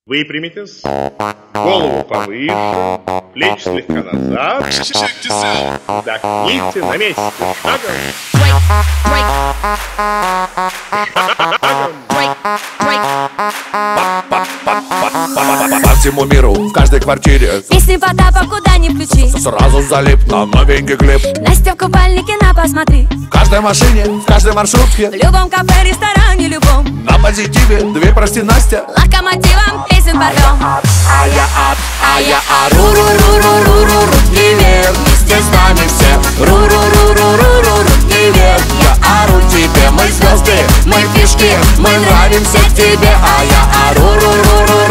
Выпрямитесь, голову повыше, плечи слегка назад. Вдохните на месте. По всему миру, в каждой квартире песни Потапа куда ни включи, сразу залип на новенький клип. Настя в купальнике, на посмотри. В каждой машине, в каждой маршрутке, В любом кафе, ресторане, любом. на позитиве, две прости, Настя. Локомотивом песен порвем. А я ру-ру-ру-ру-ру-ру, руки вверх, вместе с нами все. Ру-ру-ру-ру-ру-ру, руки вверх. Я ору тебе, мы звезды, мы фишки, мы нравимся к тебе. А я ору-ру-ру-ру.